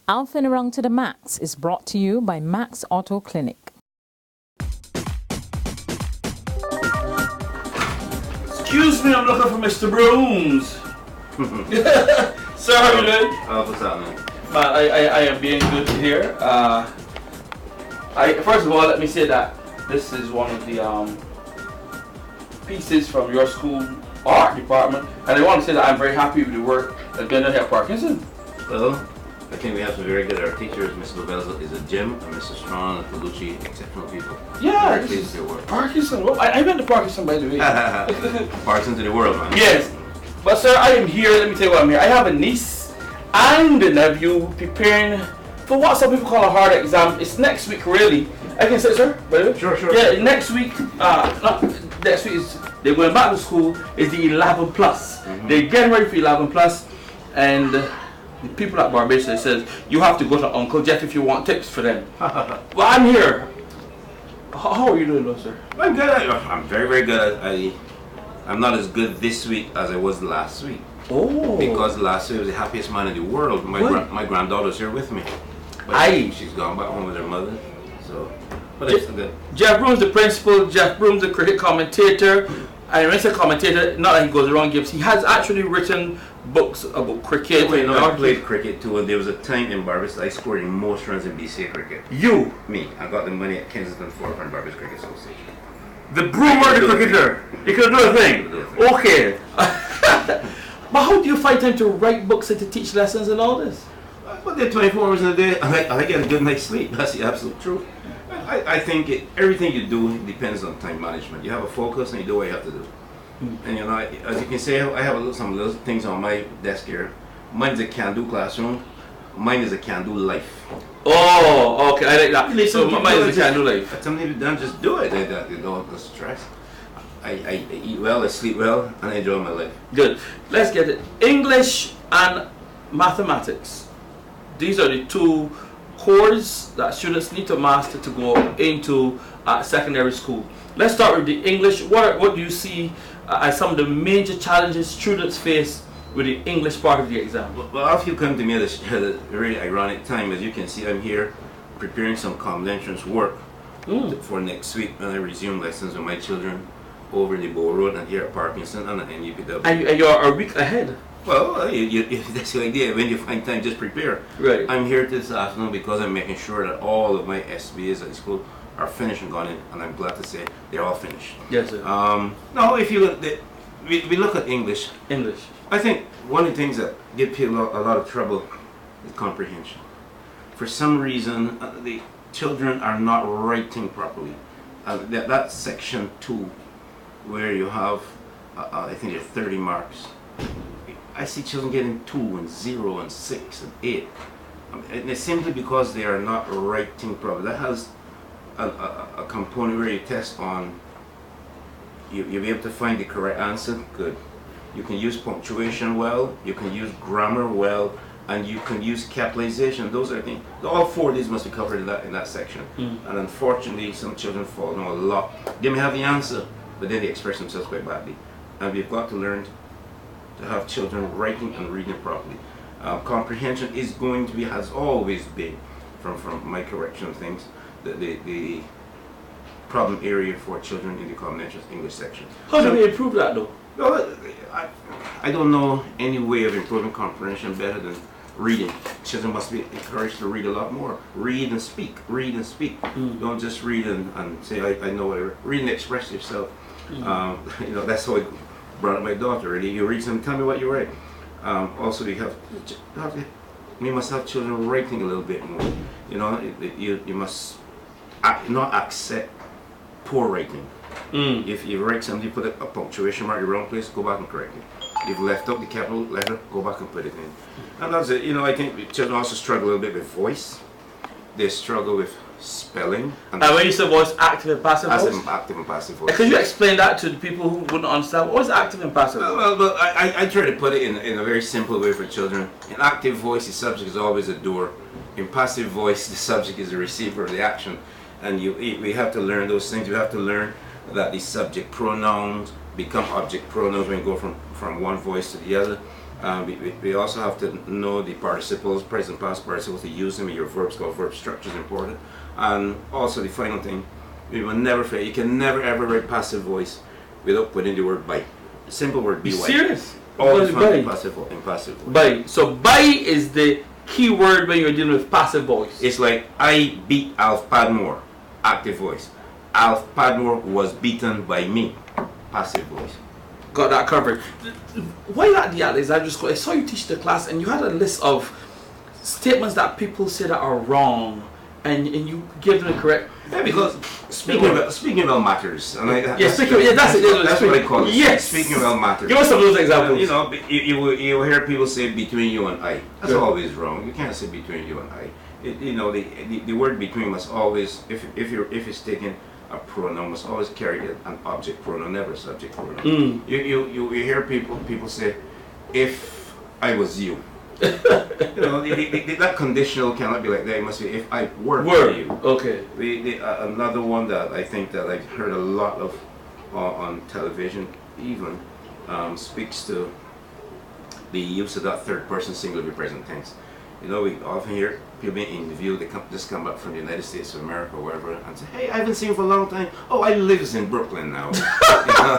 Alfin Around to the Max is brought to you by Max Auto Clinic. Excuse me, I'm looking for Mr. Brooms. Sir, how are you doing? What's happening? Man, I am being good here. First of all, let me say that this is one of the pieces from your school art department, and I want to say that I'm very happy with the work that's been done here at Parkinson. Well, I think we have some very good art teachers. Mr. Lobel is a gem, and Mr. Strong and Colucci, exceptional people. Yeah, Very pleased with your work. Parkinson. Well, I went to Parkinson, by the way. Parkinson to the world, man. Yes, but sir, I am here. Let me tell you why I'm here. I have a niece and a nephew preparing for what some people call a hard exam. It's next week, really. I can say, sir, by the way. Sure. Yeah, next week. Next week is they're going back to school. Is the 11 plus. They're getting ready for 11 plus, and the people at Barbados, they says you have to go to Uncle Jeff if you want tips for them. Well, I'm here. How are you doing, though, sir? I'm good. I'm very, very good. I'm not as good this week as I was last week. Oh. Because last week I was the happiest man in the world. My granddaughter's here with me. But she's gone back home with her mother. So, but it's good. Jeff Brooms, the principal. Jeff Brooms, the cricket commentator. And when I say commentator, not that he goes around gives. He has actually written books about cricket. Wait, no, I played cricket too, and there was a time in Barbados I scored the most runs in BCA cricket. You? Me. I got the money at Kensington Fort from Barbados Cricket Association. The Broom or the cricketer? You can do a thing. Okay. But how do you find time to write books and to teach lessons and all this? But they're 24 hours in a day. I get a good night's sleep. That's the absolute truth. I think everything you do depends on time management. You have a focus and you do what you have to do. And you know, as you can see, I have some little things on my desk here. Mine is a can-do classroom. Mine is a can-do life. Oh, okay, I like that. So mine is a can-do life. Something to be done, just do it. You don't have stress. I eat well, I sleep well, and I enjoy my life. Good. Let's get it. English and mathematics. These are the two cores that students need to master to go into secondary school. Let's start with the English. What do you see as some of the major challenges students face with the English part of the exam? Well, if you come to me at a really ironic time, as you can see, I'm here preparing some common entrance work for next week when I resume lessons with my children over in the Bow Road and here at Parkinson and UPW. And you're a week ahead. Well, that's the idea. When you find time, just prepare. Right. I'm here this afternoon because I'm making sure that all of my SBAs at the school are finished and gone in, and I'm glad to say they're all finished. Yes, sir. No, if you we look at English. I think one of the things that give people a lot of trouble is comprehension. For some reason, the children are not writing properly. That section 2, where you have, I think there's 30 marks. I see children getting 2 and 0 and 6 and 8. And it's simply because they are not writing properly. That has a component where you test on, you'll be able to find the correct answer. Good. You can use punctuation well, you can use grammar well, and you can use capitalization. Those are things. All 4 of these must be covered in that section. And unfortunately, some children fall down a lot. They may have the answer, but then they express themselves quite badly. And we've got to learn to have children writing and reading properly. Comprehension is going to be, has always been, from my correction of things, the problem area for children in the common entrance English section. How do we improve that, though? No, I don't know any way of improving comprehension better than reading. Children must be encouraged to read a lot more. Read and speak. Read and speak. Don't just read and say I know whatever. Read and express yourself. You know, that's how I brought up my daughter. Really, you read something, tell me what you write. Also, we must have children writing a little bit more. You know, you must not accept poor writing. If you write something, you put a punctuation mark in the wrong place, go back and correct it. You've left out the capital letter, go back and put it in. And that's it. You know, I think children also struggle a little bit with voice. They struggle with spelling. And when you say voice, active and passive voice? Active and passive voice. Could you explain that to the people who wouldn't understand? What is active and passive voice? Well, I try to put it in a very simple way for children. In active voice, the subject is always a doer. In passive voice, the subject is the receiver of the action. And we have to learn those things. We have to learn that the subject pronouns become object pronouns when you go from one voice to the other. We also have to know the participles, present past participles, to use them in your verbs, called verb structure is important. And also the final thing, we will never fail. You can never ever write passive voice without putting the word by. Simple word, by. Serious? Always find passive voice. By. So by is the key word when you're dealing with passive voice. It's like, I beat Alf Padmore, active voice. Alf Padmore was beaten by me, passive voice. Got that covered. While at the Alexandra School, I saw you teach the class and you had a list of statements that people say that are wrong, and you give them the correct. Yeah, because speaking about matters, and that's it. That's what I call it. Yes. Speaking about matters. Give us some of those examples. You know, you will hear people say between you and I. That's always wrong. You can't say between you and I. You know, the word between must always, if it's taken a pronoun, must always carry an object pronoun, never a subject pronoun. You hear people say, if I was you. You know, that conditional cannot be like that. It must be, if I were for you. Okay. Another one that I think that I've heard a lot of on television even speaks to the use of that third person singular present tense. You know, we often hear people being interviewed, they just come up from the United States of America or wherever, and say, hey, I haven't seen you for a long time. Oh, I lives in Brooklyn now.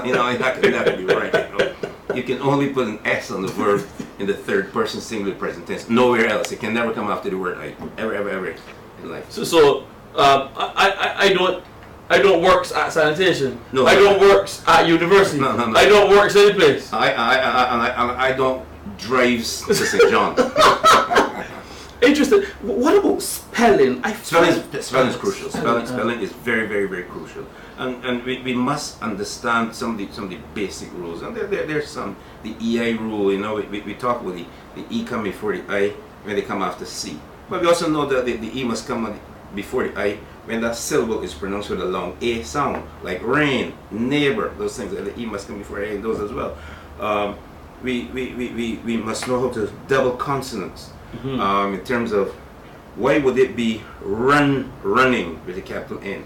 you know, that could be right. You know? You can only put an S on the verb in the third person singular present tense. Nowhere else. It can never come after the word I. Ever in life. So I don't works at sanitation. No. I don't works at university. No. I don't works any place. I don't drives to St. John. Interesting. What about spelling? Spelling is crucial. Spelling is very, very, very crucial. And we must understand some of the basic rules. And there's some, the EI rule, you know, we talk about the E come before the I when they come after C. But we also know that the E must come before the I when that syllable is pronounced with a long A sound, like rain, neighbor, those things. The E must come before A and those as well. We must know how to double consonants. In terms of why would it be running with a capital N,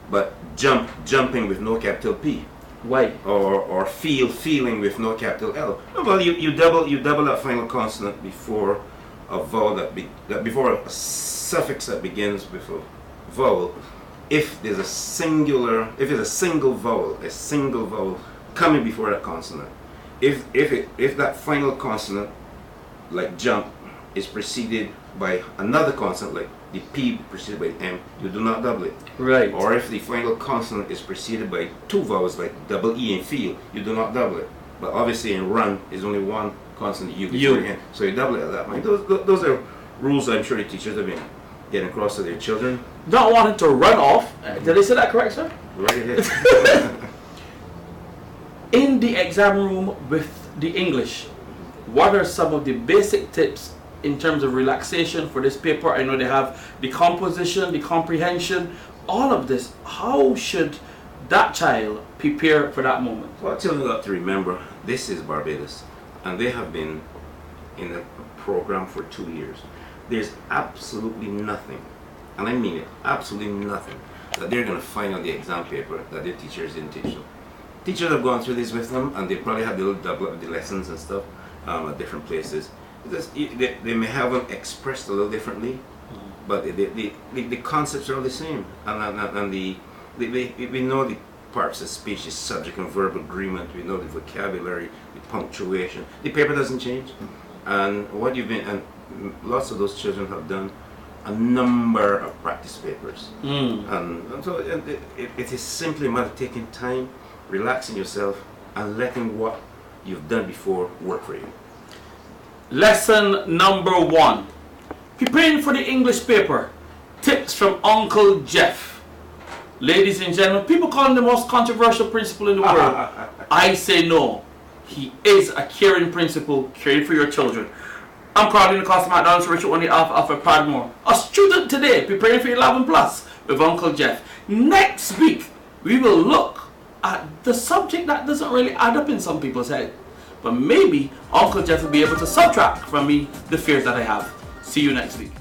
but jumping with no capital P? Why? Or feeling with no capital L? Well, you double that final consonant before a vowel before a suffix that begins with a vowel. If there's a single vowel coming before that consonant, if that final consonant, like jump, is preceded by another consonant, like the P preceded by M, you do not double it. Right. Or if the final consonant is preceded by two vowels, like double E in feel, you do not double it. But obviously in run is only one consonant, U before the N, so you double it at that point. Those are rules I'm sure the teachers have been getting across to their children. Not wanting to run off. Did I say that correct, sir? Right ahead. In the exam room with the English, what are some of the basic tips in terms of relaxation for this paper? I know they have the composition, the comprehension, all of this. How should that child prepare for that moment? Well, children got to remember, this is Barbados, and they have been in a program for 2 years. There's absolutely nothing, and I mean it, absolutely nothing, that they're going to find on the exam paper that their teachers didn't teach them. Teachers have gone through this with them, and they probably have the little double up the lessons and stuff at different places. They may have them expressed a little differently, but the concepts are all the same, and we know the parts of speech, the subject and verb agreement, we know the vocabulary, the punctuation. The paper doesn't change, and lots of those children have done a number of practice papers, and so it is simply a matter of taking time, relaxing yourself, and letting what you've done before work for you. Lesson number 1. Preparing for the English paper. Tips from Uncle Jeff. Ladies and gentlemen, people call him the most controversial principal in the world. I say no. He is a caring principal, caring for your children. I'm Carlin Acosta McDonald's, Richard Only Alpha Padmore. A student today, preparing for 11 plus with Uncle Jeff. Next week, we will look at the subject that doesn't really add up in some people's head. But maybe Uncle Jeff will be able to subtract from me the fears that I have. See you next week.